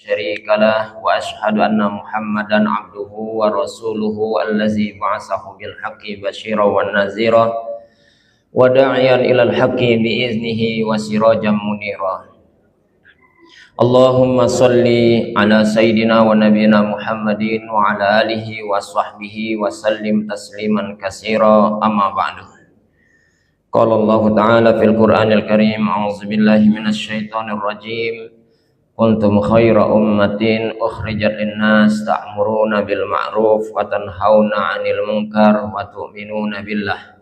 شريك له وأشهد أن محمدا عبده ورسوله الذي بعثه بالحق بشيرا ونذيرا وداعيا إلى الحق بإذنه وسراجا منيرا. اللهم صل على سيدنا ونبينا محمد وعلى آله وصحبه وسلم تسليما كثيرا. أما بعد. قال الله تعالى في القرآن الكريم: أعوذ بالله من الشيطان الرجيم. Kuntum khaira ummatin ukhrijat linnas ta'muruna bil ma'ruf wa tanhauna 'anil munkar wa tu'minuna billah.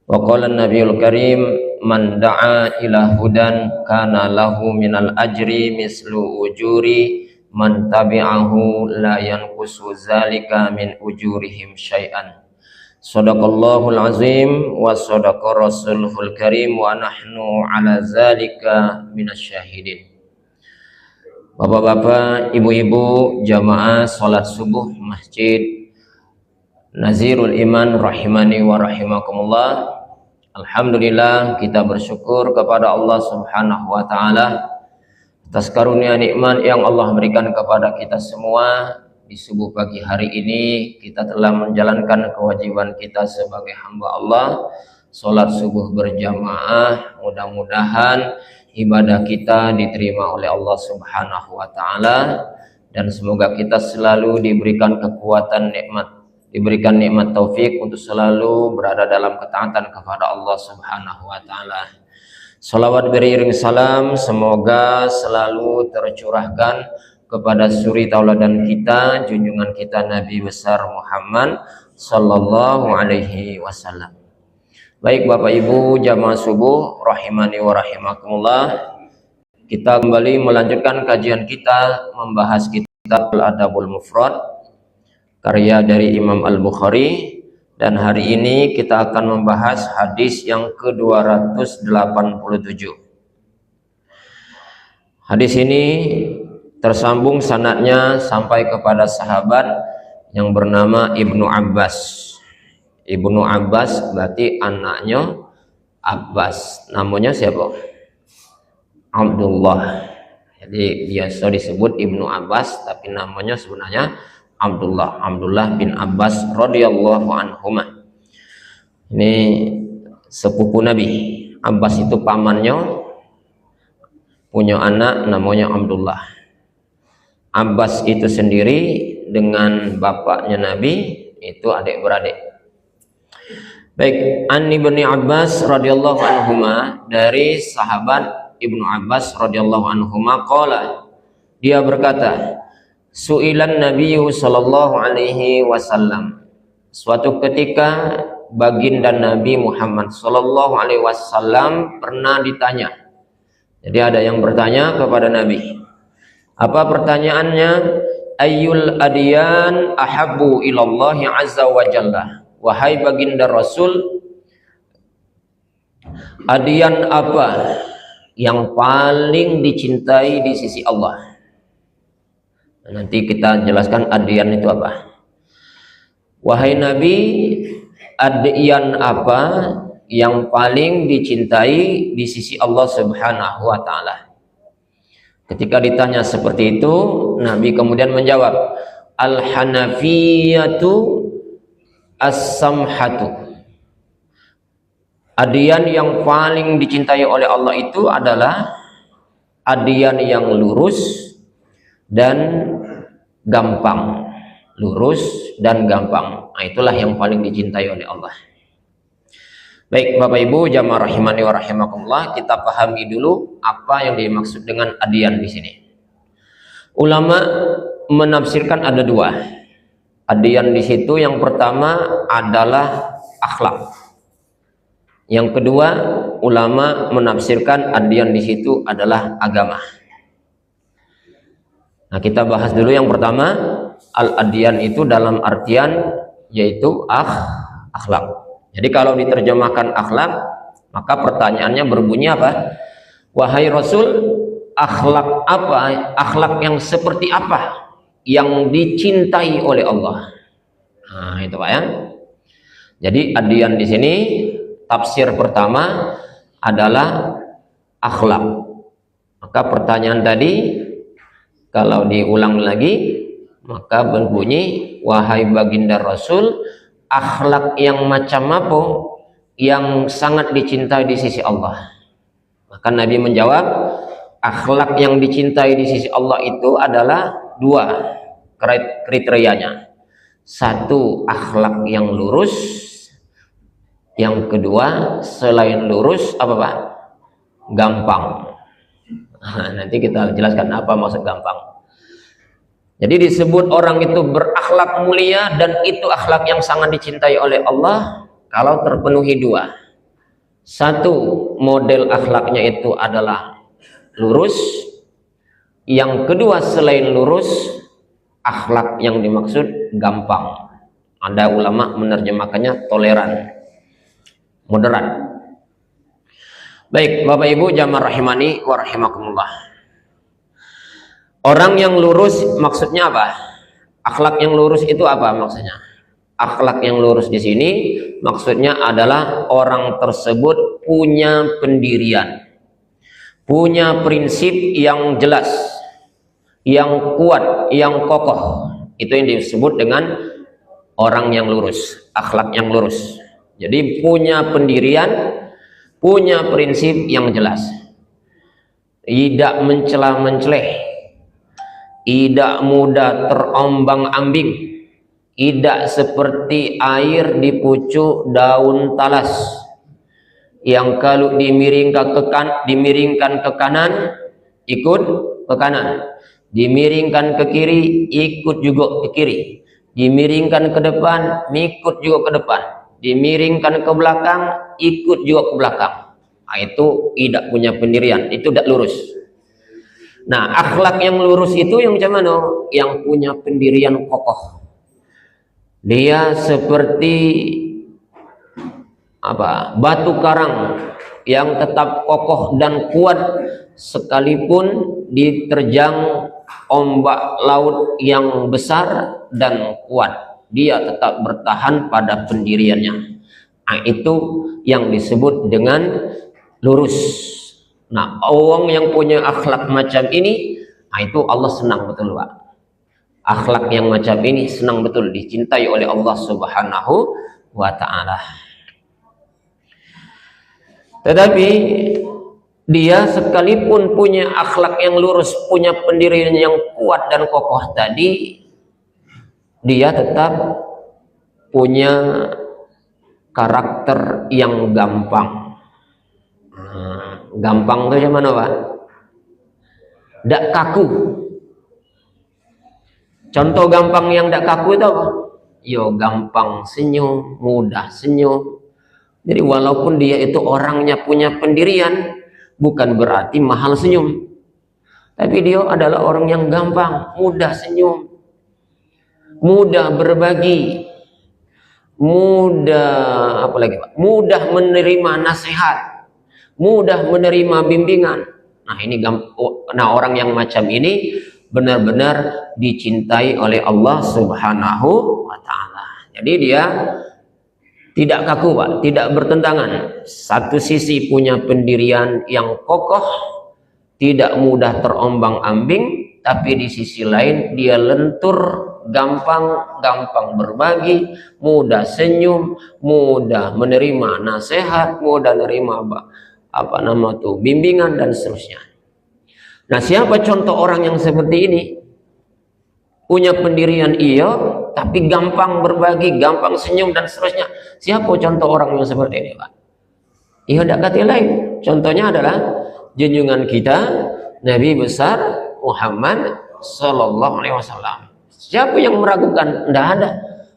Wa qala an-nabiyul karim: man da'a ila hudan kana lahu minal ajri mislu ujuri man tabi'ahu la yanqusu zalika min ujurihim syai'an. Shadaqallahul azim wa shadaqa rasulul karim wa nahnu ala zalika minasyahidin. Bapak-bapak, ibu-ibu, jamaah salat subuh Masjid Nazirul Iman rahimani wa rahimakumullah. Alhamdulillah, kita bersyukur kepada Allah Subhanahu wa taala atas karunia nikmat yang Allah berikan kepada kita semua. Di subuh pagi hari ini kita telah menjalankan kewajiban kita sebagai hamba Allah, salat subuh berjamaah. Mudah-mudahan ibadah kita diterima oleh Allah Subhanahu wa taala dan semoga kita selalu diberikan kekuatan nikmat, diberikan nikmat taufik untuk selalu berada dalam ketaatan kepada Allah Subhanahu wa taala. Salawat beriring salam semoga selalu tercurahkan kepada suri tauladan kita, junjungan kita Nabi besar Muhammad sallallahu alaihi wasallam. Baik Bapak Ibu jamaah subuh rahimani wa rahimakumullah, kita kembali melanjutkan kajian kita membahas kitab Al-Adabul Mufrad karya dari Imam Al-Bukhari, dan hari ini kita akan membahas hadis yang ke-287. Hadis ini tersambung sanadnya sampai kepada sahabat yang bernama Ibnu Abbas. Ibnu Abbas berarti anaknya Abbas. Namanya siapa? Abdullah. Jadi biasa disebut Ibnu Abbas, tapi namanya sebenarnya Abdullah. Abdullah bin Abbas radhiyallahu anhuma. Ini sepupu Nabi. Abbas itu pamannya, punya anak namanya Abdullah. Abbas itu sendiri dengan bapaknya Nabi itu adik-beradik. Baik, an Ibnu Abbas radhiyallahu anhuma, dari sahabat Ibnu Abbas radhiyallahu anhuma, qala, dia berkata, su'ilan Nabiyyu sallallahu alaihi wasallam, suatu ketika baginda Nabi Muhammad sallallahu alaihi wasallam pernah ditanya. Jadi ada yang bertanya kepada Nabi. Apa pertanyaannya? Ayyul adyan ahabbu ilallahi azza wa jalla. Wahai baginda Rasul, adian apa yang paling dicintai di sisi Allah? Nanti kita jelaskan adian itu apa. Wahai Nabi, adian apa yang paling dicintai di sisi Allah Subhanahu wa taala? Ketika ditanya seperti itu, Nabi kemudian menjawab, al-hanafiyatu as-samhatu. Adian yang paling dicintai oleh Allah itu adalah adian yang lurus dan gampang. Lurus dan gampang. Nah, itulah yang paling dicintai oleh Allah. Baik Bapak Ibu jamaah rahimani wa rahimakumullah, kita pahami dulu apa yang dimaksud dengan adian di sini. Ulama menafsirkan ada dua. Adian di situ yang pertama adalah akhlak. Yang kedua, ulama menafsirkan adian di situ adalah agama. Nah, kita bahas dulu yang pertama, al-adian itu dalam artian yaitu akhlak. Jadi kalau diterjemahkan akhlak, maka pertanyaannya berbunyi apa? Wahai Rasul, akhlak apa? Akhlak yang seperti apa yang dicintai oleh Allah? Nah, itu Pak ya. Jadi adian di sini tafsir pertama adalah akhlak. Maka pertanyaan tadi, Kalau diulang lagi maka berbunyi, wahai baginda Rasul, akhlak yang macam apa yang sangat dicintai di sisi Allah? Maka Nabi menjawab, akhlak yang dicintai di sisi Allah itu adalah dua kriterianya. Satu, akhlak yang lurus. Yang kedua, selain lurus apa Pak? Gampang. Nanti kita jelaskan apa maksud gampang. Jadi disebut orang itu berakhlak mulia dan itu akhlak yang sangat dicintai oleh Allah kalau terpenuhi dua. Satu, model akhlaknya itu adalah lurus. Yang kedua, selain lurus, akhlak yang dimaksud gampang. Ada ulama menerjemahkannya toleran, moderat. Baik, Bapak Ibu jamaah rahimani wa rahimakumullah. Orang yang lurus maksudnya apa? Akhlak yang lurus itu apa maksudnya? Akhlak yang lurus di sini maksudnya adalah orang tersebut punya pendirian, punya prinsip yang jelas, yang kuat, yang kokoh. Itu yang disebut dengan orang yang lurus, akhlak yang lurus. Jadi punya pendirian, punya prinsip yang jelas, tidak mencela-menceleh, tidak mudah terombang-ambing, tidak seperti air di pucuk daun talas yang kalau dimiringkan ke kanan ikut ke kanan, dimiringkan ke kiri ikut juga ke kiri, dimiringkan ke depan ikut juga ke depan, dimiringkan ke belakang ikut juga ke belakang. Nah, itu tidak punya pendirian, itu tidak lurus. Nah, akhlak yang lurus itu yang macam mana? Yang punya pendirian kokoh. Dia seperti apa? Batu karang yang tetap kokoh dan kuat sekalipun diterjang ombak laut yang besar dan kuat. Dia tetap bertahan pada pendiriannya. Nah, itu yang disebut dengan lurus. Nah, orang yang punya akhlak macam ini, nah itu Allah senang betul Pak. Akhlak yang macam ini senang betul, dicintai oleh Allah Subhanahu wa ta'ala. Tetapi dia sekalipun punya akhlak yang lurus, punya pendirian yang kuat dan kokoh tadi, dia tetap punya karakter yang gampang. Gampang itu mana Pak? Tidak kaku. Contoh gampang yang tidak kaku itu apa? Yo, gampang senyum, mudah senyum. Jadi walaupun dia itu orangnya punya pendirian, bukan berarti mahal senyum. Tapi dia adalah orang yang gampang, mudah senyum, mudah berbagi, mudah apa lagi Pak? Mudah menerima nasihat, mudah menerima bimbingan. Nah, ini orang yang macam ini benar-benar dicintai oleh Allah Subhanahu wa ta'ala. Jadi dia tidak kaku Pak, tidak bertentangan. Satu sisi punya pendirian yang kokoh, tidak mudah terombang-ambing, tapi di sisi lain dia lentur, gampang berbagi, mudah senyum, mudah menerima nasihat, mudah menerima bimbingan dan seterusnya. Nah, siapa contoh orang yang seperti ini? Punya pendirian iya, tapi gampang berbagi, gampang senyum dan seterusnya. Siapa contoh orang yang seperti ini, Pak? Iya, tidak kata lain. Contohnya adalah junjungan kita Nabi besar Muhammad Sallallahu Alaihi Wasallam. Siapa yang meragukan? Tidak ada.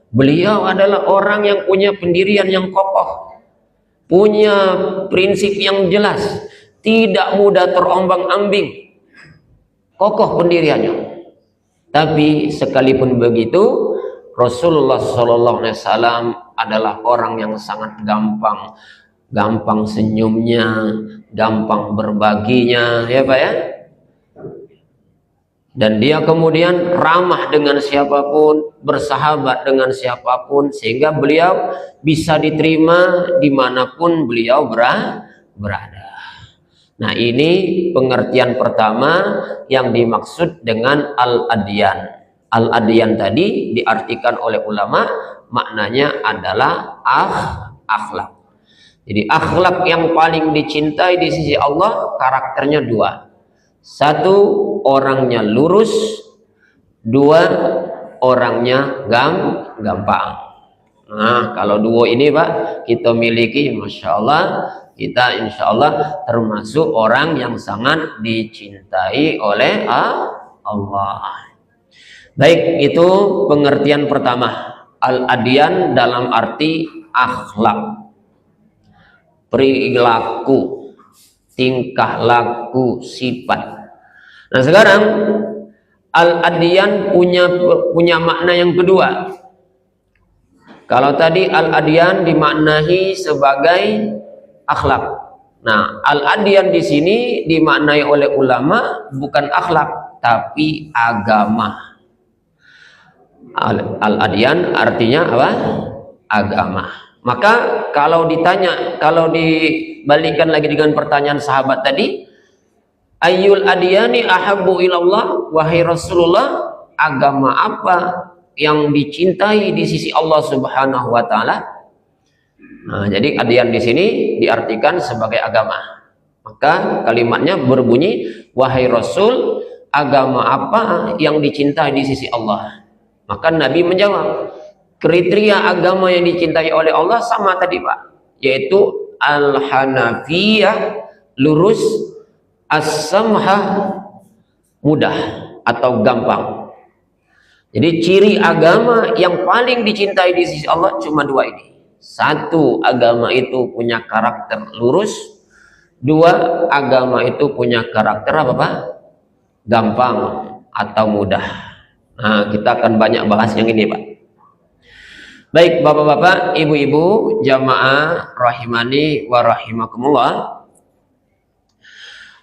Beliau adalah orang yang punya pendirian yang kokoh, punya prinsip yang jelas, tidak mudah terombang-ambing, kokoh pendiriannya. Tapi sekalipun begitu, Rasulullah Sallallahu Alaihi Wasallam adalah orang yang sangat gampang senyumnya, gampang berbaginya, ya Pak ya. Dan dia kemudian ramah dengan siapapun, bersahabat dengan siapapun, sehingga beliau bisa diterima dimanapun beliau berada. Nah, ini pengertian pertama yang dimaksud dengan al-adyan. Al-adyan tadi diartikan oleh ulama maknanya adalah akhlak. Jadi akhlak yang paling dicintai di sisi Allah karakternya dua. Satu, orangnya lurus. Dua, orangnya gampang. Nah, kalau dua ini Pak kita miliki, Masya Allah, kita insya Allah termasuk orang yang sangat dicintai oleh Allah. Baik, itu pengertian pertama. Al-adyan dalam arti akhlak, perilaku, tingkah laku, sifat. Nah, sekarang al-adyan punya makna yang kedua. Kalau tadi al-adyan dimaknai sebagai akhlak. Nah, al-adyan di sini dimaknai oleh ulama bukan akhlak tapi agama. Al-adyan artinya apa? Agama. Maka kalau dibalikkan lagi dengan pertanyaan sahabat tadi, ayyul adyani ahabbu ilallah, wahai Rasulullah, agama apa yang dicintai di sisi Allah Subhanahu wa taala? Nah, jadi adyan di sini diartikan sebagai agama. Maka kalimatnya berbunyi, wahai Rasul, agama apa yang dicintai di sisi Allah? Maka Nabi menjawab, kriteria agama yang dicintai oleh Allah sama tadi Pak, yaitu al-hanafiyah, lurus, as-samhah, mudah atau gampang. Jadi ciri agama yang paling dicintai di sisi Allah cuma dua ini. Satu, agama itu punya karakter lurus. Dua, agama itu punya karakter apa Pak? Gampang atau mudah. Nah, kita akan banyak bahas yang ini Pak. Baik bapak-bapak, ibu-ibu, jamaah rahimani wa rahimakumullah.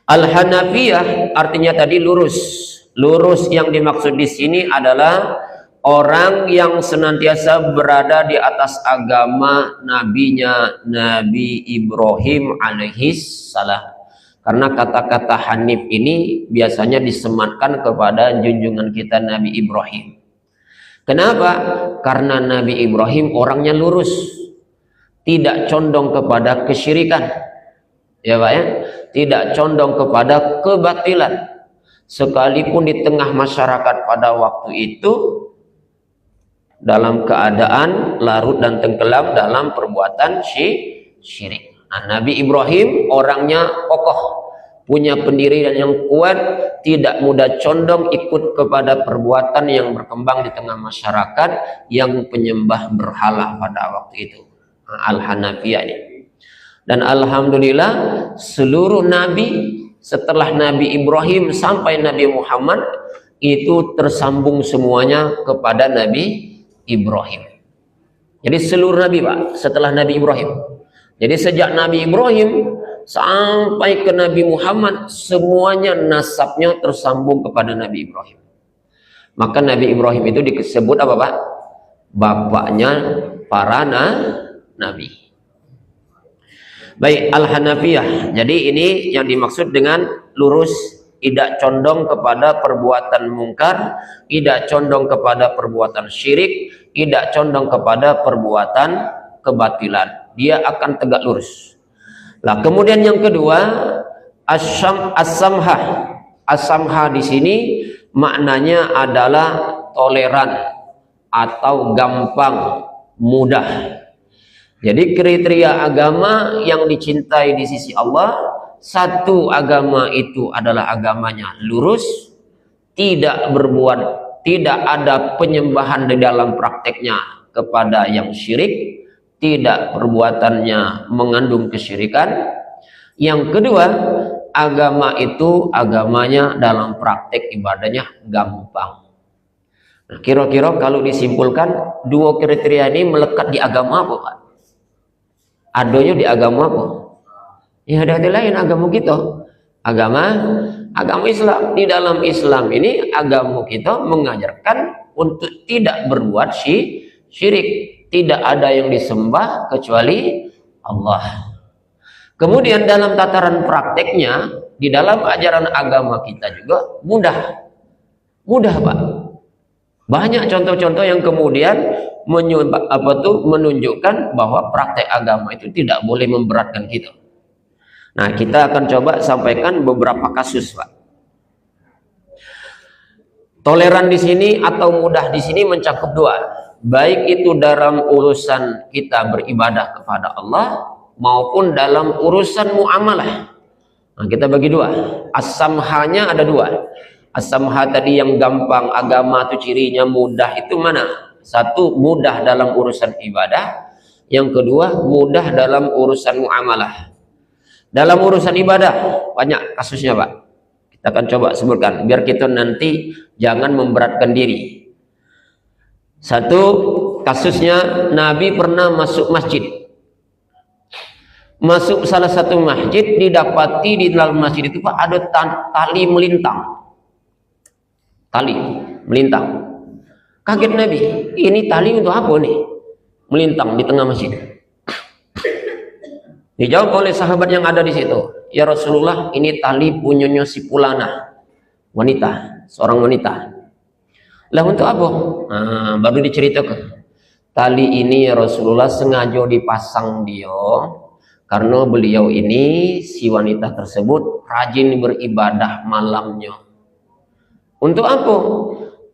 Al-hanafiyah artinya tadi lurus. Lurus yang dimaksud di sini adalah orang yang senantiasa berada di atas agama nabinya Nabi Ibrahim alaihis salam. Karena kata-kata hanif ini biasanya disematkan kepada junjungan kita Nabi Ibrahim. Kenapa? Karena Nabi Ibrahim orangnya lurus, tidak condong kepada kesyirikan, ya Pak ya, tidak condong kepada kebatilan. Sekalipun di tengah masyarakat pada waktu itu dalam keadaan larut dan tenggelam dalam perbuatan syirik. Nah, Nabi Ibrahim orangnya kokoh, punya pendirian yang kuat, tidak mudah condong ikut kepada perbuatan yang berkembang di tengah masyarakat yang penyembah berhala pada waktu itu. Al-Hanafiyah ini. Dan alhamdulillah seluruh nabi setelah Nabi Ibrahim sampai Nabi Muhammad itu tersambung semuanya kepada Nabi Ibrahim. Jadi seluruh nabi Pak setelah Nabi Ibrahim. Jadi sejak Nabi Ibrahim sampai ke Nabi Muhammad semuanya nasabnya tersambung kepada Nabi Ibrahim. Maka Nabi Ibrahim itu disebut apa Pak? Bapaknya para nabi. Baik, al-hanafiyah. Jadi ini yang dimaksud dengan lurus, tidak condong kepada perbuatan mungkar, tidak condong kepada perbuatan syirik, tidak condong kepada perbuatan kebatilan. Dia akan tegak lurus. Nah, kemudian yang kedua, as-samhah. As-samhah di sini maknanya adalah toleran atau gampang, mudah. Jadi kriteria agama yang dicintai di sisi Allah, satu, agama itu adalah agamanya lurus, tidak ada penyembahan di dalam prakteknya kepada yang syirik, tidak perbuatannya mengandung kesyirikan. Yang kedua, agama itu agamanya dalam praktek ibadahnya gampang. Nah, kira-kira kalau disimpulkan dua kriteria ini melekat di agama apa Pak? Adanya di agama apa? Ya ada lain agama kita. Agama Islam. Di dalam Islam ini agama kita mengajarkan untuk tidak berbuat syirik. Tidak ada yang disembah kecuali Allah. Kemudian dalam tataran prakteknya, di dalam ajaran agama kita juga mudah Pak. Banyak contoh-contoh yang kemudian menunjukkan bahwa praktek agama itu tidak boleh memberatkan kita. Nah, kita akan coba sampaikan beberapa kasus, Pak. Toleran di sini atau mudah di sini mencakup dua, baik itu dalam urusan kita beribadah kepada Allah maupun dalam urusan muamalah. Nah, kita bagi dua. As-samhanya ada dua. As-samha tadi yang gampang, agama itu cirinya mudah, itu mana? Satu, mudah dalam urusan ibadah. Yang kedua, mudah dalam urusan muamalah. Dalam urusan ibadah banyak kasusnya, Pak. Kita akan coba sebutkan biar kita nanti jangan memberatkan diri. Satu kasusnya, Nabi pernah masuk masjid. Masuk salah satu masjid, didapati di dalam masjid itu, Pak, ada tali melintang. Tali melintang. Kaget Nabi, ini tali untuk apa nih? Melintang di tengah masjid. Dijawab oleh sahabat yang ada di situ, ya Rasulullah, ini tali punyanya si Fulana, wanita, seorang wanita. Lah untuk apa? Nah, baru diceritakan. Tali ini ya Rasulullah sengaja dipasang dia karena beliau ini, si wanita tersebut, rajin beribadah malamnya. Untuk apa?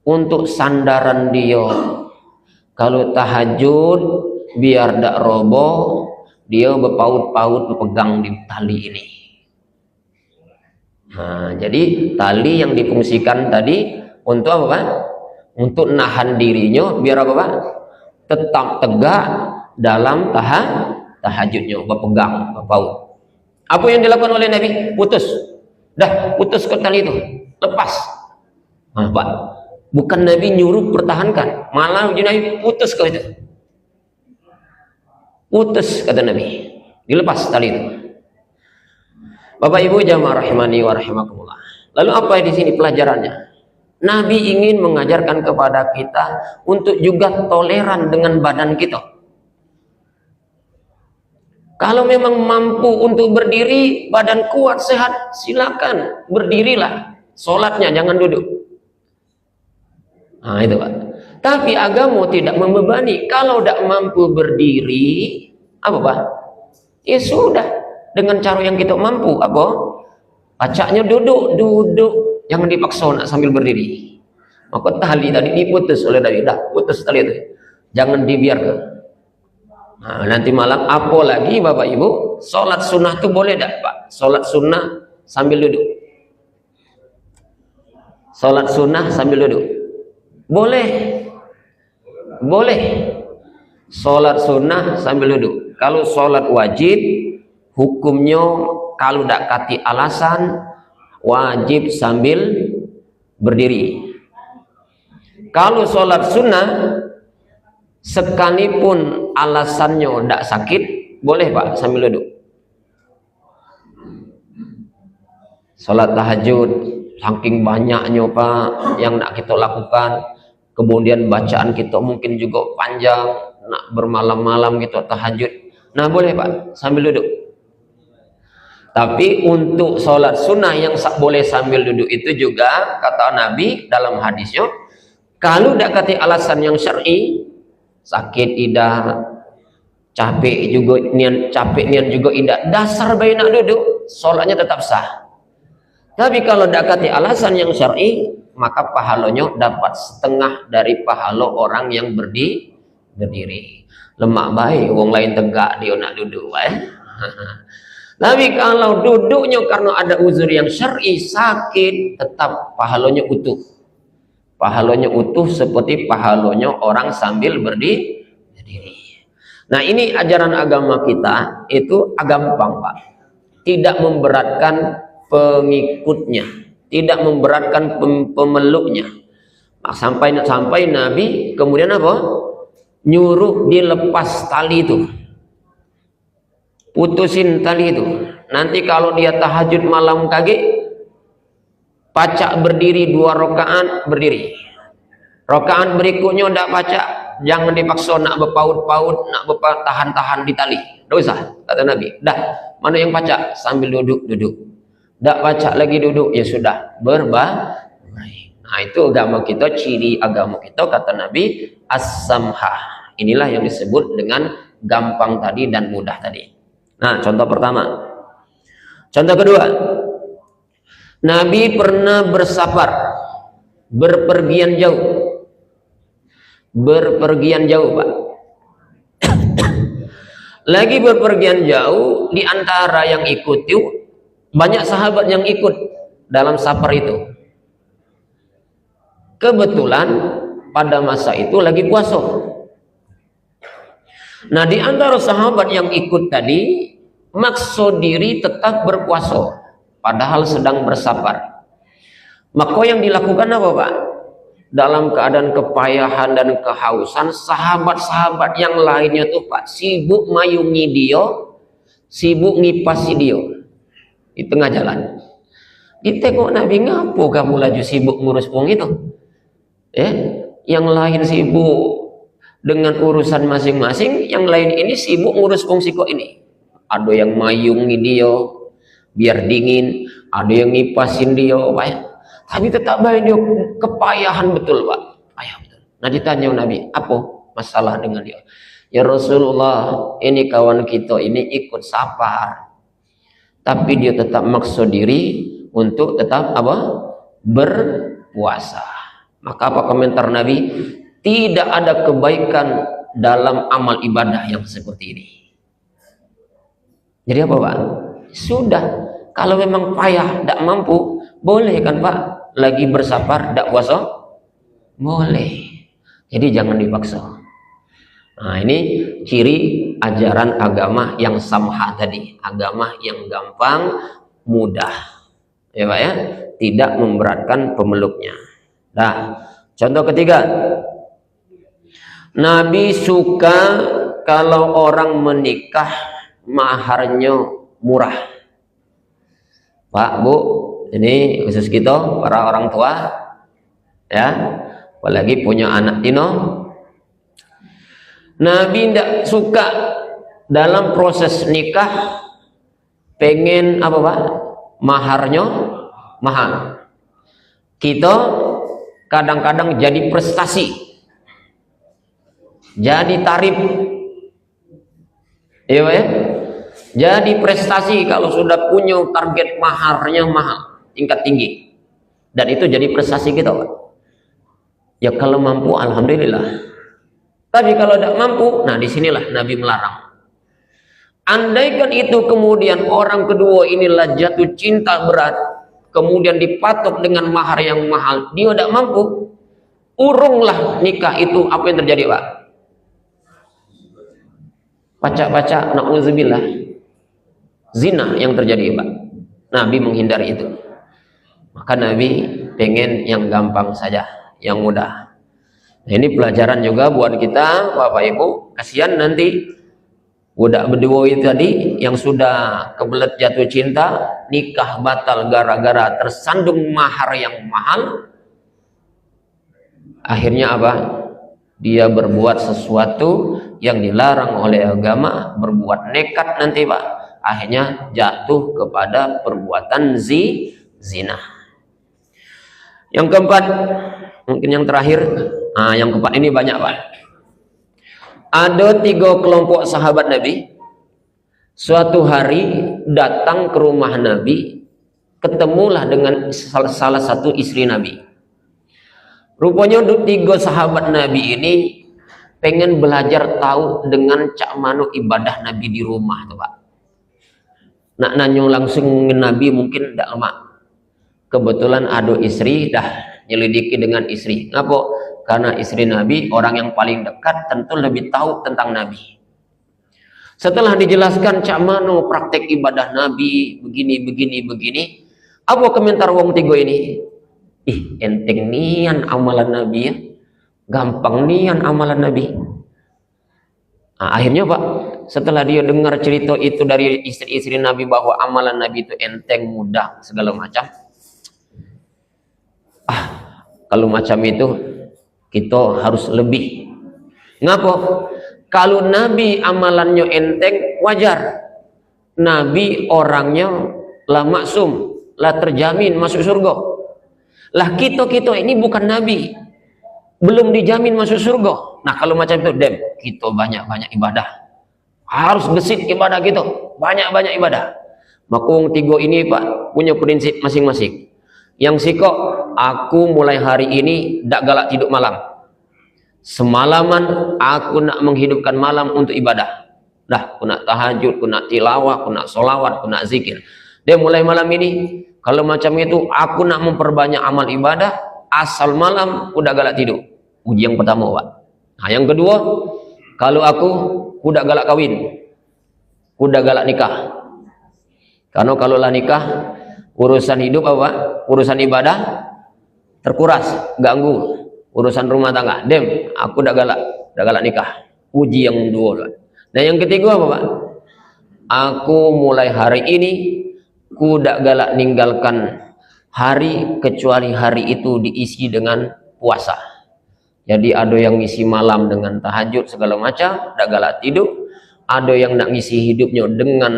Untuk sandaran dia. Kalau tahajud biar tak roboh, dia berpaut-paut berpegang di tali ini. Nah, jadi tali yang difungsikan tadi untuk apa, Pak? Untuk nahan dirinya biar apa, Pak? Tetap tegak dalam tahajudnya, berpegang, berpaut. Apa yang dilakukan oleh Nabi? Putus. Dah, putus ke tali itu. Lepas. Nah, Pak, bukan Nabi nyuruh pertahankan, malah Nabi putus ke itu. Putus, kata Nabi, dilepas tali itu. Bapak Ibu jamaah rahimani wa rahimakumullah. Lalu apa di sini pelajarannya? Nabi ingin mengajarkan kepada kita untuk juga toleran dengan badan kita. Kalau memang mampu untuk berdiri, badan kuat, sehat, silakan berdirilah. Sholatnya jangan duduk. Nah itu, Pak. Tapi agama tidak membebani. Kalau tidak mampu berdiri, apa, Pak? Ya sudah, dengan cara yang kita mampu, apa? Pacaknya duduk, jangan dipaksa nak sambil berdiri. Maka tali tadi diputus oleh Nabi, dah putus tali itu, jangan dibiarkan. Nah, nanti malam, apalagi Bapak Ibu, sholat sunnah itu boleh tak, Pak? Sholat sunnah sambil duduk. Sholat sunnah sambil duduk. Boleh. Sholat sunnah sambil duduk. Kalau sholat wajib, hukumnya kalau tidak kati alasan, wajib sambil berdiri. Kalau sholat sunnah, sekalipun alasannya tidak sakit, boleh, Pak, sambil duduk. Sholat tahajud, saking banyaknya, Pak, yang nak kita lakukan, kemudian bacaan kita mungkin juga panjang, nak bermalam-malam gitu tahajud, nah boleh, Pak, sambil duduk. Tapi untuk sholat sunnah yang boleh sambil duduk itu juga kata Nabi dalam hadisnya, kalau tidak kata alasan yang syar'i, sakit idah, capek nian juga idah, dasar bayi nak duduk, sholatnya tetap sah. Tapi kalau tidak kata alasan yang syar'i, maka pahalanya dapat setengah dari pahala orang yang berdiri. Lemak baik, wong lain tegak, dia nak duduk, Tapi kalau duduknya karena ada uzur yang syar'i, sakit, tetap pahalanya utuh. Pahalanya utuh seperti pahalanya orang sambil berdiri. Nah, ini ajaran agama kita itu gampang, Pak. Tidak memberatkan pengikutnya, tidak memberatkan pemeluknya. Sampai Nabi kemudian apa? Nyuruh dilepas tali itu, putusin tali itu. Nanti kalau dia tahajud malam kaget, pacak berdiri 2 rakaat, berdiri. Rakaat berikutnya tidak pacak, jangan dipaksa nak berpaut-paut, nak tahan-tahan di tali. Tidak usah, kata Nabi. Dah, mana yang pacak? Sambil duduk. Tak pacak lagi duduk, ya sudah, berbaring. Nah, itu agama kita, ciri agama kita, kata Nabi, as-samhah. Inilah yang disebut dengan gampang tadi dan mudah tadi. Nah, contoh pertama. Contoh kedua, Nabi pernah bersafar, berpergian jauh, Pak. Lagi berpergian jauh, di antara yang ikut itu banyak sahabat yang ikut dalam safar itu. Kebetulan pada masa itu lagi puasa. Nah, di antara sahabat yang ikut tadi maksud diri tetap berpuasa padahal sedang bersafar. Maka yang dilakukan apa, Pak? Dalam keadaan kepayahan dan kehausan, sahabat-sahabat yang lainnya tuh, Pak, sibuk mayungi dia, sibuk ngipasi dia di tengah jalan. Ditengok Nabi, ngapo kamu laju sibuk ngurus wong itu? Yang lain sibuk dengan urusan masing-masing, yang lain ini sibuk ngurus wong siko ini. Ada yang mayungi dia biar dingin, ada yang ngipasin dia, Pak ya. Tapi tetap baik dia kepayahan betul, Pak. Payah betul. Nah, ditanya Nabi, apa masalah dengan dia? Ya Rasulullah, ini kawan kita ini ikut safar, tapi dia tetap maksud diri untuk tetap apa? Berpuasa. Maka apa komentar Nabi? Tidak ada kebaikan dalam amal ibadah yang seperti ini. Jadi apa, Pak? Sudah, kalau memang payah, tidak mampu, boleh kan, Pak? Lagi bersafar, tidak puasa? Boleh. Jadi jangan dipaksa. Nah, ini ciri ajaran agama yang samha tadi. Agama yang gampang, mudah. Ya, Pak ya? Tidak memberatkan pemeluknya. Nah, contoh ketiga. Nabi suka kalau orang menikah maharnya murah. Pak, Bu, ini khusus kita para orang tua ya, apalagi punya anak tino. Nabi tidak suka dalam proses nikah pengen apa, Pak? Maharnya mahal. Kita kadang-kadang jadi prestasi, jadi tarif, ya, Pak ya? Jadi prestasi kalau sudah punya target maharnya mahal, tingkat tinggi. Dan itu jadi prestasi kita, Pak. Ya kalau mampu alhamdulillah. Tapi kalau tidak mampu, nah disinilah Nabi melarang. Andaikan itu kemudian orang kedua inilah jatuh cinta berat, kemudian dipatok dengan mahar yang mahal, dia tidak mampu, urunglah nikah itu. Apa yang terjadi, Pak? Baca-baca, na'udzubillah, zina yang terjadi, Pak. Nabi menghindari itu. Maka Nabi pengen yang gampang saja, yang mudah. Nah, ini pelajaran juga buat kita, Bapak Ibu. Kasihan nanti budak berdua itu tadi yang sudah kebelet jatuh cinta, nikah batal gara-gara tersandung mahar yang mahal. Akhirnya apa? Dia berbuat sesuatu yang dilarang oleh agama, berbuat nekat nanti, Pak. Akhirnya jatuh kepada perbuatan zina. Yang keempat, mungkin yang terakhir. Nah, yang keempat ini banyak, Pak. Ada 3 kelompok sahabat Nabi. Suatu hari datang ke rumah Nabi, ketemulah dengan salah satu istri Nabi. Rupanya 3 sahabat Nabi ini pengen belajar tahu dengan cak mano ibadah Nabi di rumah tuh, Pak. Nak nanyo langsung Nabi mungkin tidak lama. Kebetulan ada istri, dah nyelidiki dengan istri. Ngapa? Karena istri Nabi orang yang paling dekat, tentu lebih tahu tentang Nabi. Setelah dijelaskan cak mano praktek ibadah Nabi begini. Apa komentar wong 3 ini? Ih, enteng nian amalan Nabi ya. Gampang nian amalan Nabi. Nah, akhirnya, Pak, setelah dia dengar cerita itu dari istri-istri Nabi bahwa amalan Nabi itu enteng, mudah, segala macam. Kalau macam itu kita harus lebih Ngapo? Kalau Nabi amalannya enteng, wajar. Nabi orangnya lah maksum, lah terjamin masuk surga. Lah kita ini bukan Nabi, belum dijamin masuk surga. Nah kalau macam itu, kita banyak ibadah, harus gesit ibadah gitu, banyak ibadah. Makung tiga ini Pak punya prinsip masing-masing. Yang sikok, aku mulai hari ini dak galak tidur malam. Semalaman aku nak menghidupkan malam untuk ibadah. Dah, aku nak tahajud, aku nak tilawah, aku nak solawat, aku nak zikir. Dia mulai malam ini, kalau macam itu, aku nak memperbanyak amal ibadah, asal malam udah galak tidur. Uji yang pertama, Pak. Nah, yang kedua, kalau aku udah galak kawin, udah galak nikah. Karena kalau lah nikah, urusan hidup apa? Urusan ibadah terkuras, ganggu. Urusan rumah tangga, aku udah galak nikah. Uji yang dua. Nah yang ketiga apa Pak? Aku mulai hari ini ku dak galak ninggalkan hari kecuali hari itu diisi dengan puasa. Jadi ada yang ngisi malam dengan tahajud segala macam, dak galak tidur. Ada yang nak ngisi hidupnya dengan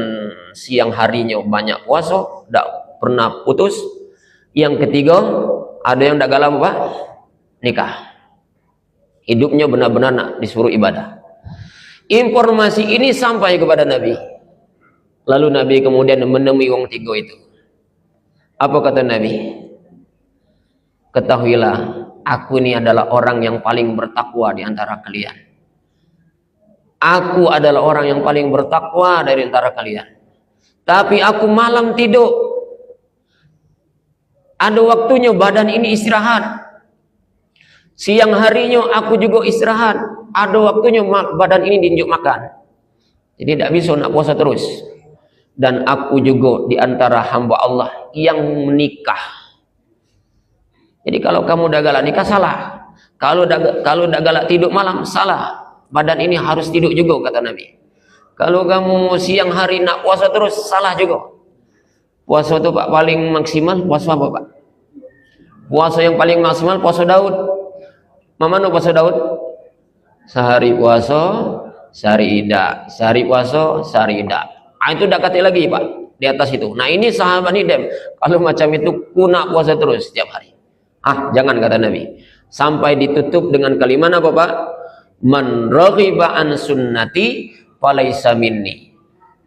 siang harinya banyak puasa, dak pernah putus. Yang ketiga, ada yang dak galak apa? Nikah. Hidupnya benar-benar nak disuruh ibadah. Informasi ini sampai kepada Nabi. Lalu Nabi kemudian menemui wong tiga itu. Apa kata Nabi? Ketahuilah, aku ini adalah orang yang paling bertakwa di antara kalian. Aku adalah orang yang paling bertakwa dari antara kalian. Tapi aku malam tidur. Ada waktunya badan ini istirahat. Siang harinya aku juga istirahat. Ada waktunya badan ini diunjuk makan. Jadi tidak bisa nak puasa terus. Dan aku juga di antara hamba Allah yang menikah. Jadi kalau kamu dah galak nikah salah. Kalau dah galak tidur malam salah. Badan ini harus tidur juga kata Nabi. Kalau kamu siang hari nak puasa terus salah juga. Puasa itu Pak paling maksimal puasa apa Pak? Puasa yang paling maksimal puasa Daud. Mana puasa Daud? Sehari puasa, sehari ida. Sehari puasa, sehari ida. Ah, itu dah kata lagi Pak di atas itu. Nah ini sahabat ini kalau macam itu kuna puasa terus setiap hari. Ah jangan kata Nabi. Sampai ditutup dengan kalimat apa Pak? Man raghiba an sunnati falaisa minni.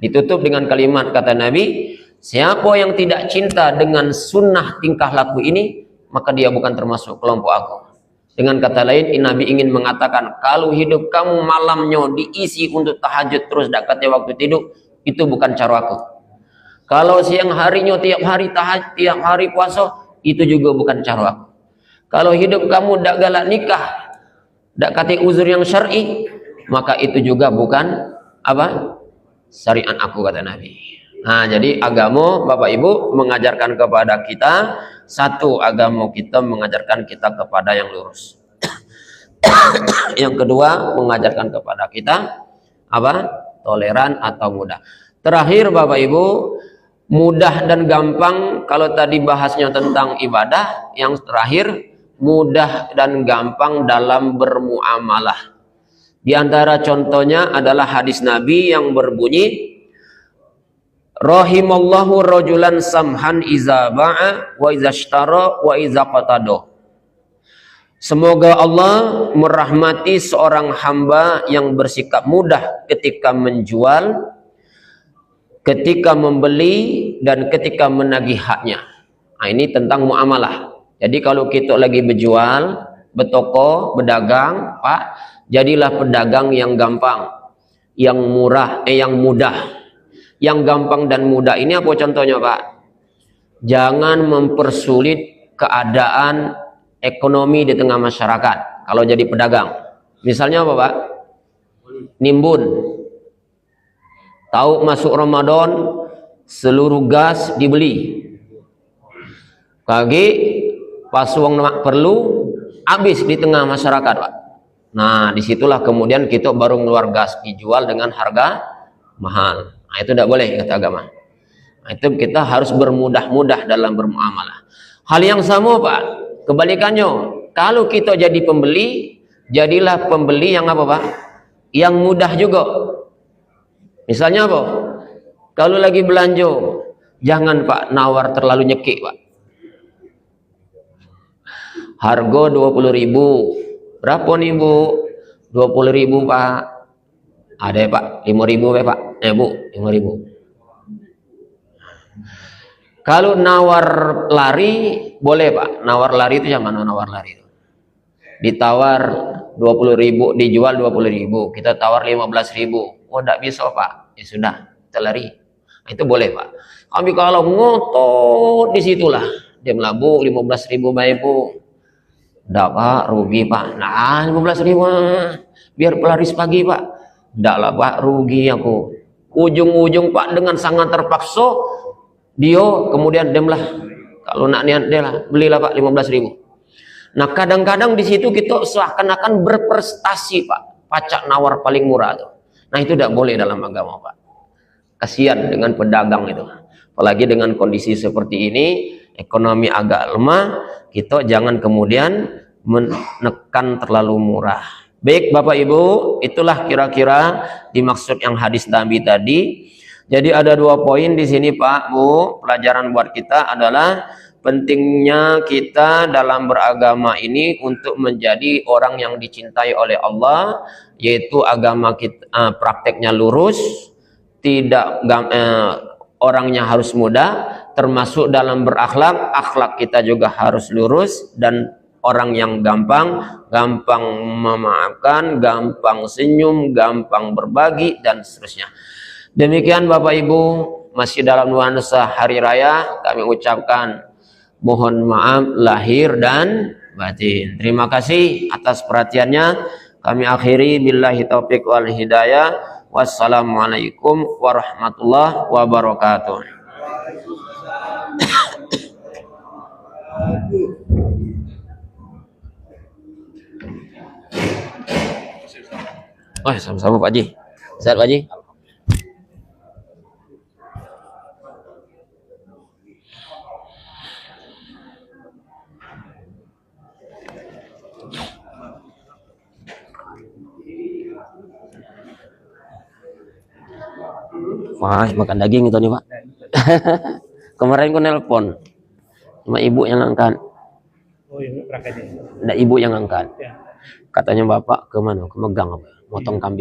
Ditutup dengan kalimat kata Nabi, siapa yang tidak cinta dengan sunnah tingkah laku ini, maka dia bukan termasuk kelompok aku. Dengan kata lain, Nabi ingin mengatakan, kalau hidup kamu malamnya diisi untuk tahajud terus dekatnya waktu tidur, itu bukan cara aku. Kalau siang harinya tiap hari tahajud, tiap hari puasa, itu juga bukan cara aku. Kalau hidup kamu dak galak nikah, dak kati uzur yang syar'i, maka itu juga bukan apa? Syariat aku kata Nabi. Nah, jadi agama Bapak Ibu mengajarkan kepada kita, satu, agama kita mengajarkan kita kepada yang lurus. Yang kedua, mengajarkan kepada kita apa? Toleran atau mudah. Terakhir Bapak Ibu, mudah dan gampang. Kalau tadi bahasnya tentang ibadah, yang terakhir mudah dan gampang dalam bermuamalah. Di antara contohnya adalah hadis Nabi yang berbunyi, rahimallahu rajulan samhan iza ba'a wa iza ishtara wa iza qatada. Semoga Allah merahmati seorang hamba yang bersikap mudah ketika menjual, ketika membeli, dan ketika menagih haknya. Nah, ini tentang muamalah. Jadi kalau kita lagi berjual, bertoko, berdagang, Pak, jadilah pedagang yang gampang, yang murah, yang mudah. Yang gampang dan mudah ini apa contohnya Pak? Jangan mempersulit keadaan ekonomi di tengah masyarakat kalau jadi pedagang. Misalnya apa Pak? Nimbun. Tahu masuk Ramadan seluruh gas dibeli. Kaki pas uang perlu habis di tengah masyarakat Pak. Nah disitulah kemudian kita baru ngeluar gas dijual dengan harga mahal. Nah, itu tidak boleh kata agama. Nah, itu kita harus bermudah-mudah dalam bermuamalah. Hal yang sama Pak, kebalikannya, kalau kita jadi pembeli, Jadilah pembeli yang apa Pak? Yang mudah juga. Misalnya apa? Kalau lagi belanja, jangan Pak nawar terlalu nyekik Pak. Harga 20.000. Berapa nih Bu? 20.000 Pak. Ada ya Pak? 5.000 ya Pak? Bu, 5.000. Kalau nawar lari boleh Pak. Nawar lari itu yang mana nawar lari itu? Ditawar 20.000, dijual 20.000, kita tawar 15.000. Oh, tidak bisa Pak. Ya sudah, kita lari. Nah, itu boleh Pak. Tapi kalau ngotot di situlah, dia melabu 15.000 baik Bu. Tidak Pak, rugi Pak. Nah, 15.000 biar pelaris pagi Pak. Tidak lah Pak, rugi aku. Ujung-ujung Pak dengan sangat terpaksa dia kemudian demlah. Kalau nak niat dia lah, belilah Pak 15.000. Nah, kadang-kadang di situ kita seakan-akan berprestasi Pak, pacak nawar paling murah tuh. Nah, itu tidak boleh dalam agama Pak. Kasihan dengan pedagang itu. Apalagi dengan kondisi seperti ini, ekonomi agak lemah, kita jangan kemudian menekan terlalu murah. Baik Bapak Ibu, itulah kira-kira dimaksud yang hadis Nabi tadi. Jadi ada 2 poin di sini Pak, Bu. Pelajaran buat kita adalah pentingnya kita dalam beragama ini untuk menjadi orang yang dicintai oleh Allah, yaitu agama kita prakteknya lurus, tidak orangnya harus mudah, termasuk dalam berakhlak, akhlak kita juga harus lurus, dan orang yang gampang memaafkan, gampang senyum, gampang berbagi, dan seterusnya. Demikian Bapak Ibu, masih dalam nuansa hari raya, kami ucapkan mohon maaf lahir dan batin. Terima kasih atas perhatiannya. Kami akhiri billahi taufiq wal hidayah. Wassalamualaikum warahmatullahi wabarakatuh. Oh, sama-sama Pak Haji. Sehat Pak Haji? Wah, makan daging itu nih Pak. Kemarin aku nelpon, cuma ibu yang angkat. Oh, ibu berangkat. Ada ibu yang angkat. Ya. Katanya Bapak ke mana? Ke Megang, motong kambing.